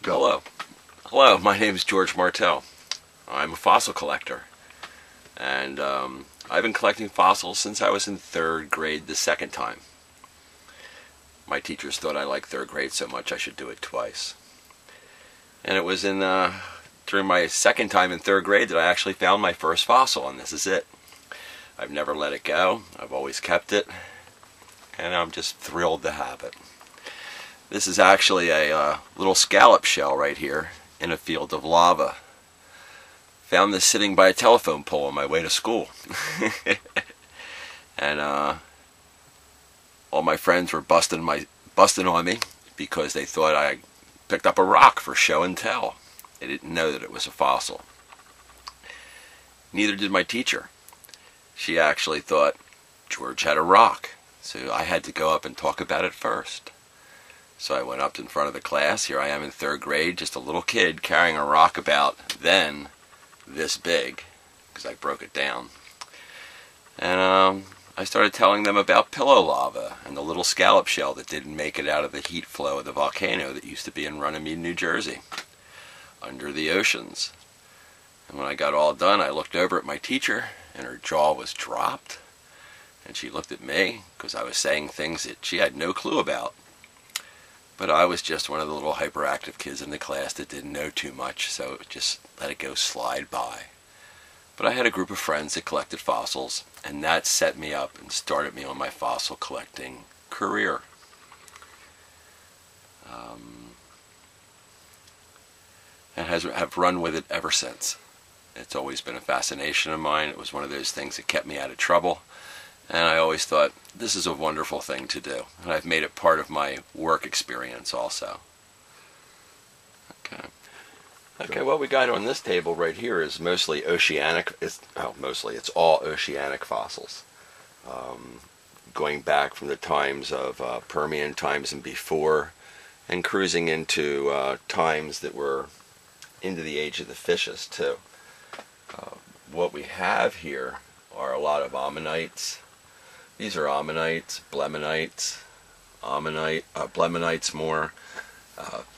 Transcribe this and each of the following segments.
Go. Hello. Hello, my name is George Martell. I'm a fossil collector. And I've been collecting fossils since I was in 3rd grade the second time. My teachers thought I liked 3rd grade so much I should do it twice. And it was during my second time in 3rd grade that I actually found my first fossil, and this is it. I've never let it go. I've always kept it. And I'm just thrilled to have it. This is actually a little scallop shell right here in a field of lava. Found this sitting by a telephone pole on my way to school. And all my friends were busting on me because they thought I picked up a rock for show and tell. They didn't know that it was a fossil. Neither did my teacher. She actually thought George had a rock, so I had to go up and talk about it first. So I went up in front of the class. Here I am in 3rd grade, just a little kid carrying a rock about then this big, because I broke it down. And I started telling them about pillow lava and the little scallop shell that didn't make it out of the heat flow of the volcano that used to be in Runnymede, New Jersey, under the oceans. And when I got all done, I looked over at my teacher, and her jaw was dropped. And she looked at me, because I was saying things that she had no clue about. But I was just one of the little hyperactive kids in the class that didn't know too much, so just let it go slide by. But I had a group of friends that collected fossils, and that set me up and started me on my fossil collecting career. And have run with it ever since. It's always been a fascination of mine. It was one of those things that kept me out of trouble. And I always thought, this is a wonderful thing to do. And I've made it part of my work experience also. Okay, what we got on this table right here is mostly oceanic. It's all oceanic fossils. Going back from the times of Permian times and before, and cruising into times that were into the age of the fishes too. What we have here are a lot of ammonites. These are ammonites, blemonites, blemonites more,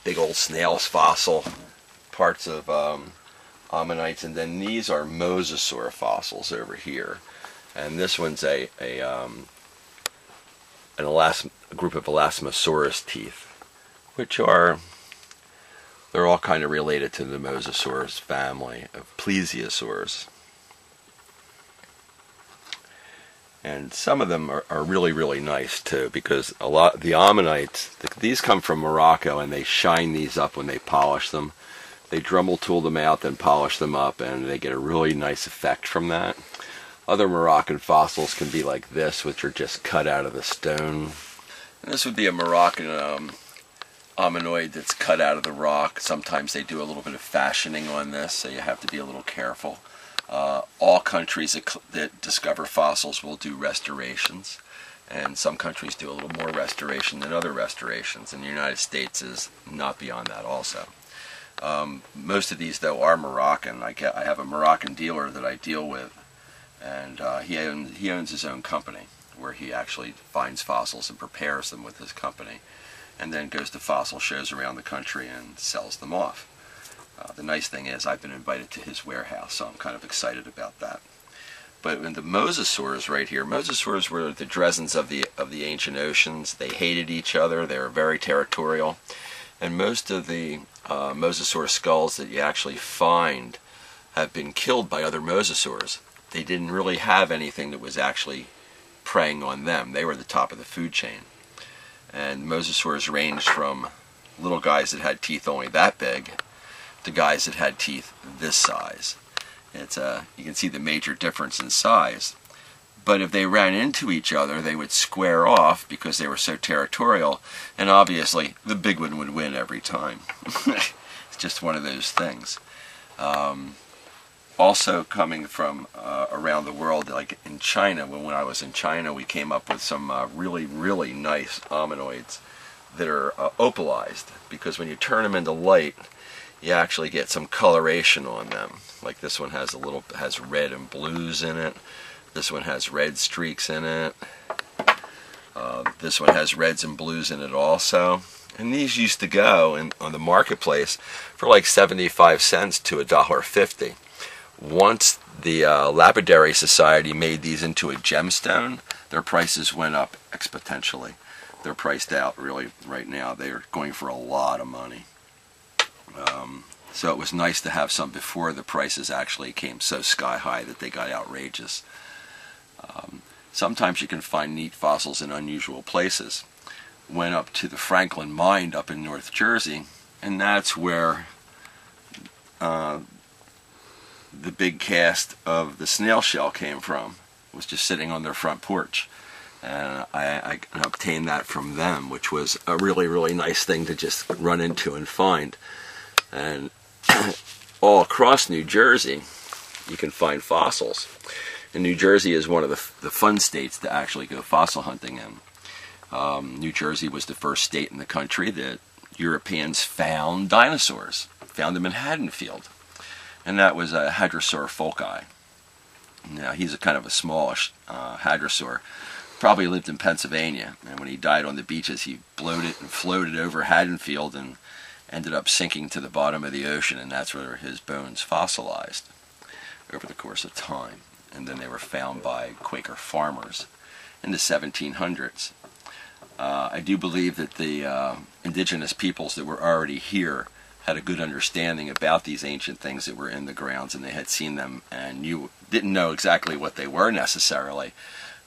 big old snails fossil, parts of ammonites, and then these are mosasaur fossils over here. And this one's a group of elasmosaurus teeth, which they're all kind of related to the mosasaurus family of plesiosaurs. And some of them are really, really nice too, because a lot the ammonites, these come from Morocco, and they shine these up when they polish them. They Dremel tool them out, then polish them up, and they get a really nice effect from that. Other Moroccan fossils can be like this, which are just cut out of the stone. And this would be a Moroccan ammonoid that's cut out of the rock. Sometimes they do a little bit of fashioning on this, so you have to be a little careful. All countries that discover fossils will do restorations, and some countries do a little more restoration than other restorations, and the United States is not beyond that also. Most of these, though, are Moroccan. I have a Moroccan dealer that I deal with, and he owns his own company where he actually finds fossils and prepares them with his company, and then goes to fossil shows around the country and sells them off. The nice thing is I've been invited to his warehouse, so I'm kind of excited about that. But in the mosasaurs right here, mosasaurs were the Dresens of the ancient oceans. They hated each other. They were very territorial. And most of the mosasaur skulls that you actually find have been killed by other mosasaurs. They didn't really have anything that was actually preying on them. They were the top of the food chain. And mosasaurs ranged from little guys that had teeth only that big to guys that had teeth this size. You can see the major difference in size. But if they ran into each other, they would square off because they were so territorial, and obviously the big one would win every time. It's just one of those things. Also coming from around the world, like in China, when I was in China, we came up with some really, really nice ammonites that are opalized, because when you turn them into light, you actually get some coloration on them. Like this one has red and blues in it. This one has red streaks in it. This one has reds and blues in it also. And these used to go on the marketplace for like 75 cents to $1.50. Once the Lapidary Society made these into a gemstone, their prices went up exponentially. They're priced out really right now. They're going for a lot of money. So it was nice to have some before the prices actually came so sky high that they got outrageous. Sometimes you can find neat fossils in unusual places. Went up to the Franklin Mine up in North Jersey, and that's where the big cast of the snail shell came from. It was just sitting on their front porch. And I obtained that from them, which was a really, really nice thing to just run into and find. And all across New Jersey, you can find fossils. And New Jersey is one of the fun states to actually go fossil hunting in. New Jersey was the first state in the country that Europeans found dinosaurs, found them in Haddonfield. And that was a Hadrosaur folki. Now, he's a kind of a smallish hadrosaur. Probably lived in Pennsylvania, and when he died on the beaches, he bloated and floated over Haddonfield and ended up sinking to the bottom of the ocean, and that's where his bones fossilized over the course of time. And then they were found by Quaker farmers in the 1700s. I do believe that the indigenous peoples that were already here had a good understanding about these ancient things that were in the grounds, and they had seen them and didn't know exactly what they were necessarily,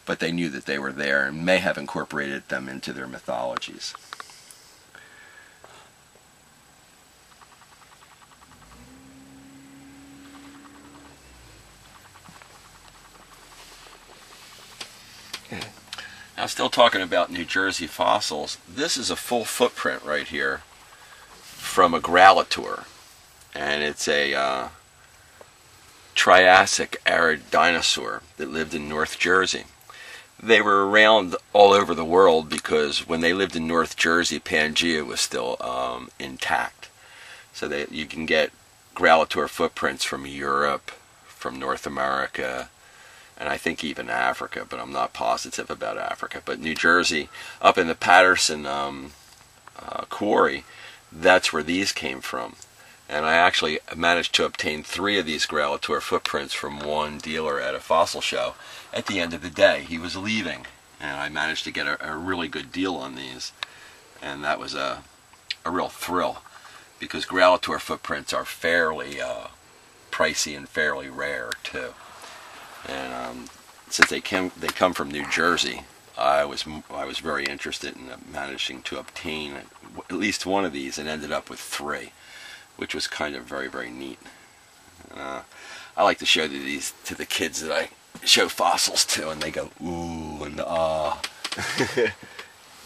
but they knew that they were there and may have incorporated them into their mythologies. Now, still talking about New Jersey fossils, this is a full footprint right here from a growlitore, and it's a Triassic arid dinosaur that lived in North Jersey. They were around all over the world because when they lived in North Jersey, Pangea was still intact. So you can get growlitore footprints from Europe, from North America, and I think even Africa, but I'm not positive about Africa. But New Jersey, up in the Patterson quarry, that's where these came from. And I actually managed to obtain 3 of these growlitore footprints from one dealer at a fossil show. At the end of the day, he was leaving, and I managed to get a really good deal on these. And that was a real thrill, because growlitore footprints are fairly pricey and fairly rare too. And since they come from New Jersey, I was very interested in managing to obtain at least one of these, and ended up with 3, which was kind of very, very neat. I like to show these to the kids that I show fossils to, and they go ooh and ah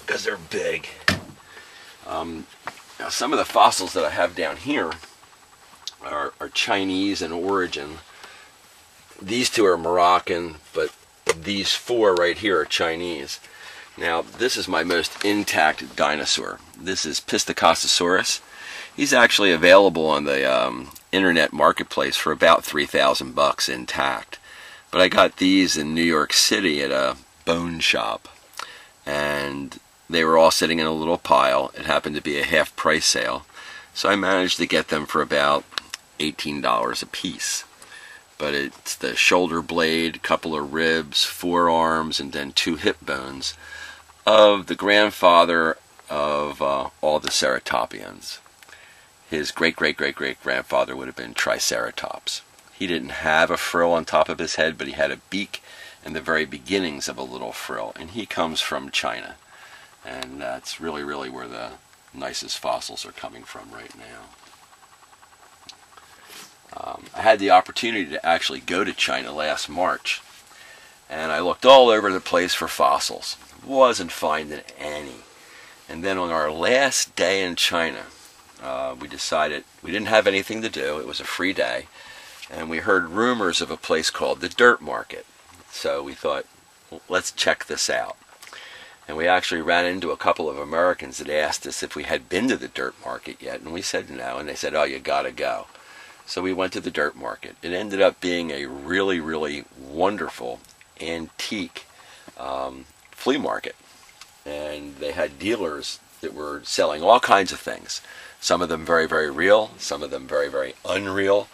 because they're big. Now, some of the fossils that I have down here are Chinese in origin. These 2 are Moroccan, but these 4 right here are Chinese. Now, this is my most intact dinosaur. This is Pistacosaurus. He's actually available on the internet marketplace for about $3,000 intact. But I got these in New York City at a bone shop, and they were all sitting in a little pile. It happened to be a half-price sale, so I managed to get them for about $18 a piece. But it's the shoulder blade, couple of ribs, forearms, and then 2 hip bones of the grandfather of all the ceratopians. His great-great-great-great-grandfather would have been Triceratops. He didn't have a frill on top of his head, but he had a beak and the very beginnings of a little frill. And he comes from China. And that's really, really where the nicest fossils are coming from right now. I had the opportunity to actually go to China last March, and I looked all over the place for fossils. Wasn't finding any. And then on our last day in China, we decided we didn't have anything to do. It was a free day, and we heard rumors of a place called the Dirt Market. So we thought, well, let's check this out. And we actually ran into a couple of Americans that asked us if we had been to the Dirt Market yet, and we said no, and they said, oh, you gotta go. So we went to the Dirt Market. It ended up being a really, really wonderful antique flea market. And they had dealers that were selling all kinds of things. Some of them very, very real, some of them very, very unreal,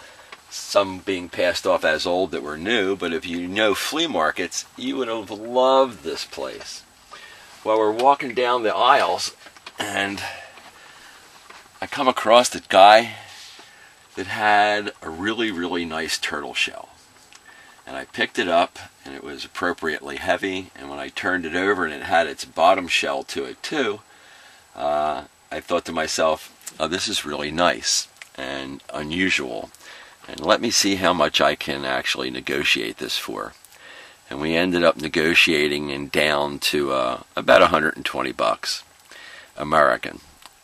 some being passed off as old that were new, but if you know flea markets, you would have loved this place. Well, we're walking down the aisles, and I come across a guy that had a really, really nice turtle shell. And I picked it up, and it was appropriately heavy, and when I turned it over and it had its bottom shell to it too, I thought to myself, oh, this is really nice and unusual, and let me see how much I can actually negotiate this for. And we ended up negotiating and down to about $120 American.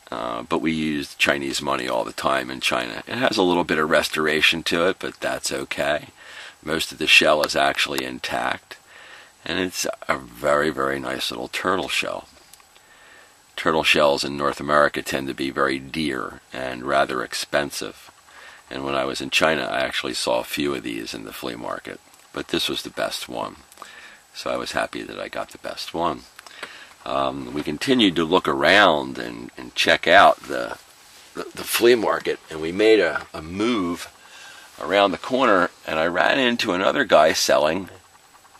But we used Chinese money all the time in China. It has a little bit of restoration to it, but that's okay. Most of the shell is actually intact, and it's a very, very nice little turtle shell. Turtle shells in North America tend to be very dear and rather expensive. And when I was in China, I actually saw a few of these in the flea market, but this was the best one. So I was happy that I got the best one. We continued to look around and check out the flea market, and we made a move around the corner, and I ran into another guy selling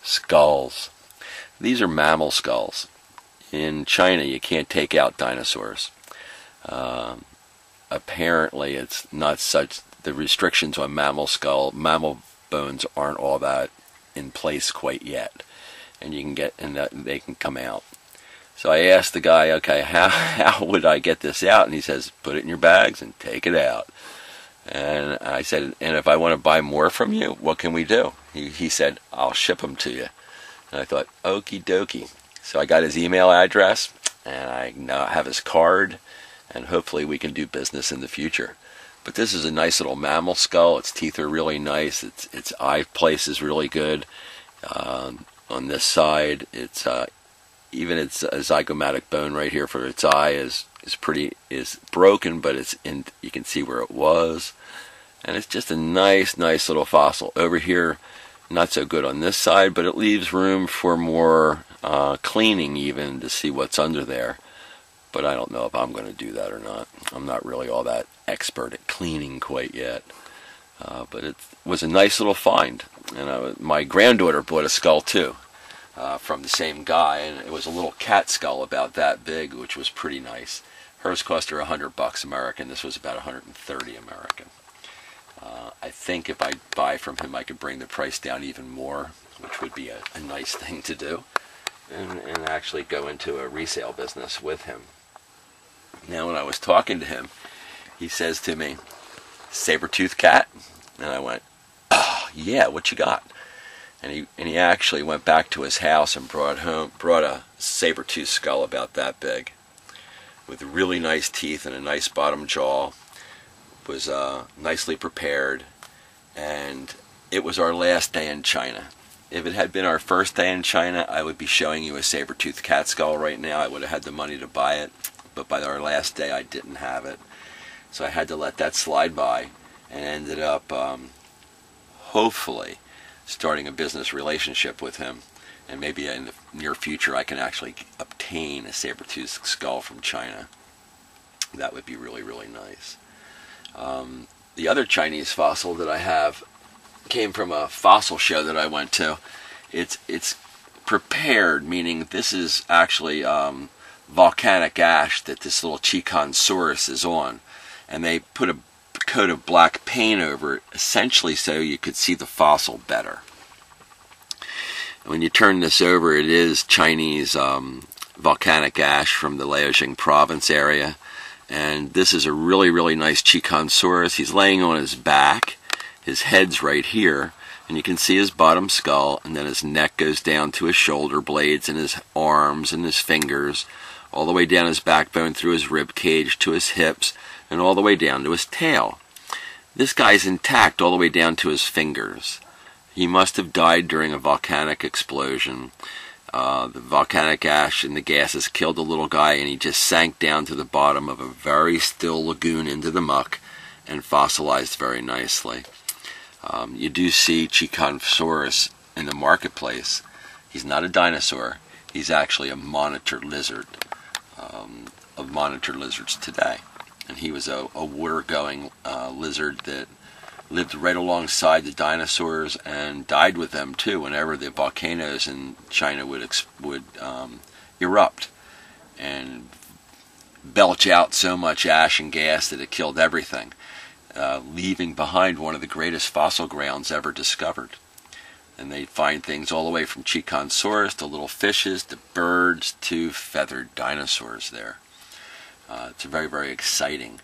skulls. These are mammal skulls. In China, you can't take out dinosaurs. Apparently, it's not such. The restrictions on mammal bones aren't all that in place quite yet, and you can get, and that they can come out. So I asked the guy, okay, how would I get this out? And he says, put it in your bags and take it out. And I said, and if I want to buy more from you, what can we do? He said, I'll ship them to you. And I thought, okie dokie. So I got his email address, and I now have his card, and hopefully we can do business in the future. But this is a nice little mammal skull. Its teeth are really nice. Its eye place is really good. On this side, it's even its zygomatic bone right here for its eye is broken, but it's in. You can see where it was, and it's just a nice little fossil. Over here, not so good on this side, but it leaves room for more cleaning, even to see what's under there. But I don't know if I'm going to do that or not. I'm not really all that expert at cleaning quite yet. But it was a nice little find, and my granddaughter bought a skull too. From the same guy, and it was a little cat skull about that big, which was pretty nice. Hers cost her $100 American. This was about 130 American. I think if I buy from him, I could bring the price down even more, which would be a nice thing to do, and actually go into a resale business with him. Now, when I was talking to him, he says to me, "Saber-toothed cat?" And I went, "Oh, yeah, what you got?" And he actually went back to his house and brought a saber-tooth skull about that big, with really nice teeth and a nice bottom jaw. It was nicely prepared, and it was our last day in China. If it had been our first day in China, I would be showing you a saber-toothed cat skull right now. I would have had the money to buy it, but by our last day, I didn't have it. So I had to let that slide by, and ended up, hopefully, starting a business relationship with him, and maybe in the near future I can actually obtain a saber-toothed skull from China. That would be really, really nice. The other Chinese fossil that I have came from a fossil show that I went to. It's prepared, meaning this is actually volcanic ash that this little Chiconsaurus is on, and they put a coat of black paint over it, essentially so you could see the fossil better. And when you turn this over, it is Chinese volcanic ash from the Liaoning province area, and this is a really, really nice Chiconsaurus. He's laying on his back, his head's right here, and you can see his bottom skull, and then his neck goes down to his shoulder blades and his arms and his fingers, all the way down his backbone through his rib cage to his hips, and all the way down to his tail. This guy's intact all the way down to his fingers. He must have died during a volcanic explosion. The volcanic ash and the gases killed the little guy, and he just sank down to the bottom of a very still lagoon into the muck and fossilized very nicely. You do see Chiconsaurus in the marketplace. He's not a dinosaur. He's actually a monitor lizard. of monitor lizards today. And he was a water-going lizard that lived right alongside the dinosaurs and died with them too whenever the volcanoes in China would erupt and belch out so much ash and gas that it killed everything, leaving behind one of the greatest fossil grounds ever discovered. And they find things all the way from Chiconsaurus to little fishes to birds to feathered dinosaurs there. It's very, very exciting.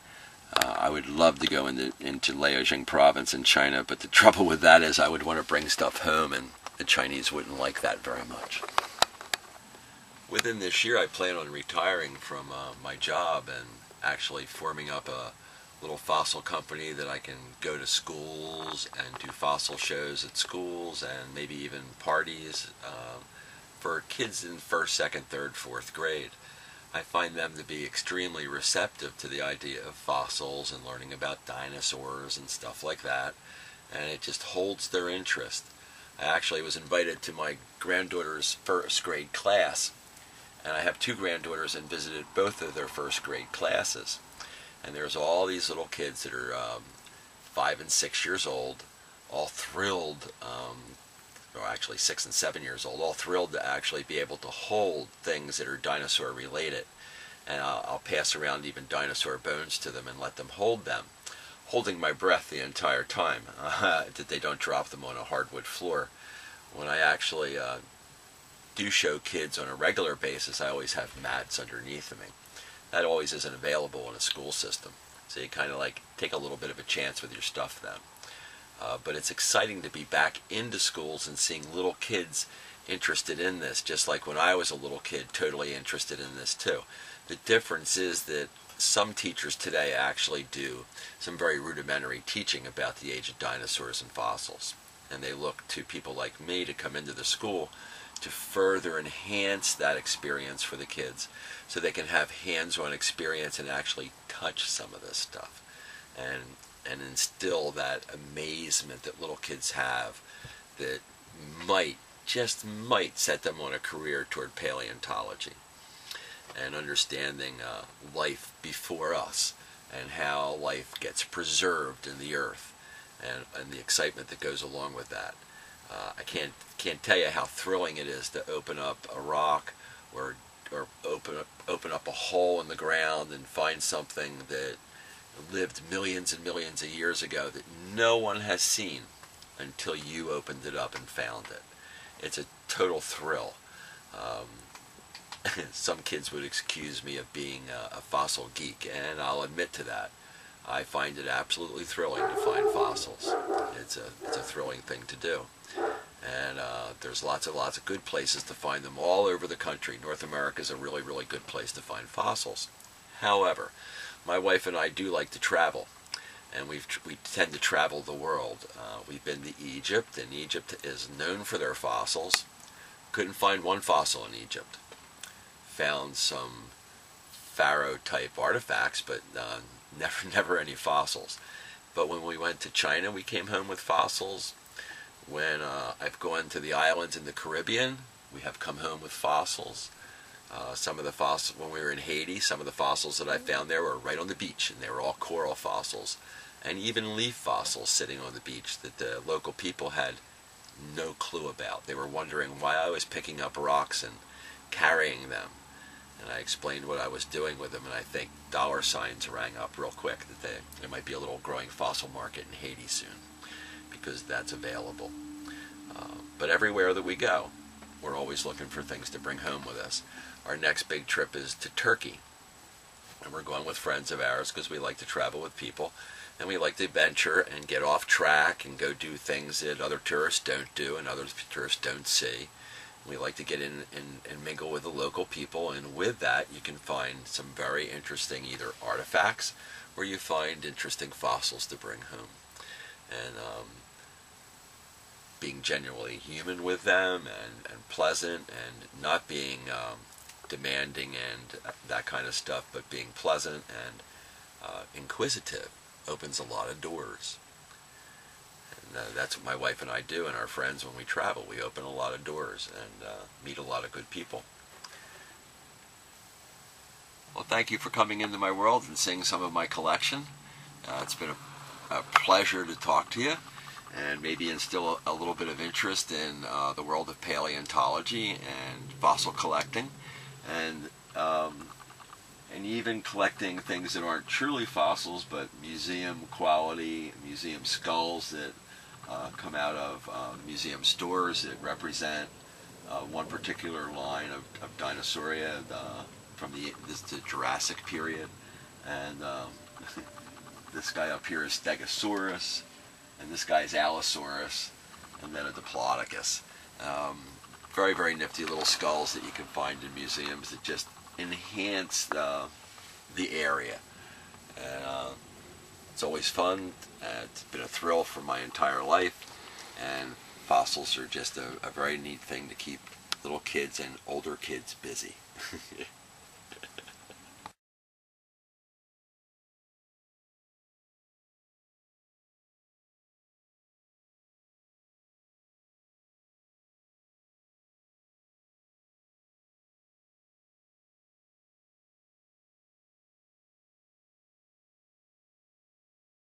I would love to go into Liaojing province in China, but the trouble with that is I would want to bring stuff home, and the Chinese wouldn't like that very much. Within this year, I plan on retiring from my job and actually forming up a little fossil company that I can go to schools and do fossil shows at schools and maybe even parties for kids in 1st, 2nd, 3rd, 4th grade. I find them to be extremely receptive to the idea of fossils and learning about dinosaurs and stuff like that, and it just holds their interest. I actually was invited to my granddaughter's 1st grade class, and I have 2 granddaughters and visited both of their 1st grade classes. And there's all these little kids that are 5 and 6 years old, all thrilled, or actually 6 and 7 years old, all thrilled to actually be able to hold things that are dinosaur related. And I'll pass around even dinosaur bones to them and let them hold them, holding my breath the entire time, that they don't drop them on a hardwood floor. When I actually do show kids on a regular basis, I always have mats underneath of me. That always isn't available in a school system. So you kind of like take a little bit of a chance with your stuff then. But it's exciting to be back into schools and seeing little kids interested in this, just like when I was a little kid, totally interested in this too. The difference is that some teachers today actually do some very rudimentary teaching about the age of dinosaurs and fossils. And they look to people like me to come into the school to further enhance that experience for the kids so they can have hands-on experience and actually touch some of this stuff and instill that amazement that little kids have that just might set them on a career toward paleontology and understanding life before us and how life gets preserved in the earth and the excitement that goes along with that. I can't tell you how thrilling it is to open up a rock or open up a hole in the ground and find something that lived millions and millions of years ago that no one has seen until you opened it up and found it. It's a total thrill. Some kids would accuse me of being a fossil geek, and I'll admit to that. I find it absolutely thrilling to find fossils. It's a thrilling thing to do. And there's lots of good places to find them all over the country. North America is a really, really good place to find fossils. However, my wife and I do like to travel, and we tend to travel the world. We've been to Egypt, and Egypt is known for their fossils. Couldn't find one fossil in Egypt. Found some pharaoh-type artifacts, but never any fossils. But when we went to China, we came home with fossils. When I've gone to the islands in the Caribbean, we have come home with fossils. Some of the fossils, when we were in Haiti, some of the fossils that I found there were right on the beach, and they were all coral fossils, and even leaf fossils sitting on the beach that the local people had no clue about. They were wondering why I was picking up rocks and carrying them, and I explained what I was doing with them, and I think dollar signs rang up real quick that there might be a little growing fossil market in Haiti soon, because that's available. But everywhere that we go, we're always looking for things to bring home with us. Our next big trip is to Turkey, and we're going with friends of ours because we like to travel with people, and we like to venture and get off track and go do things that other tourists don't do and other tourists don't see. We like to get in and mingle with the local people, and with that you can find some very interesting either artifacts or you find interesting fossils to bring home. And being genuinely human with them and pleasant and not being demanding and that kind of stuff, but being pleasant and inquisitive opens a lot of doors. And that's what my wife and I do and our friends when we travel. We open a lot of doors and meet a lot of good people. Well, thank you for coming into my world and seeing some of my collection. It's been a pleasure to talk to you and maybe instill a little bit of interest in the world of paleontology and fossil collecting, and even collecting things that aren't truly fossils but museum quality, museum skulls that come out of museum stores that represent one particular line of Dinosauria from the Jurassic period, and this guy up here is Stegosaurus, and this guy is Allosaurus, and then a Diplodocus. Very, very nifty little skulls that you can find in museums that just enhance the area. And it's always fun. It's been a thrill for my entire life, and fossils are just a very neat thing to keep little kids and older kids busy.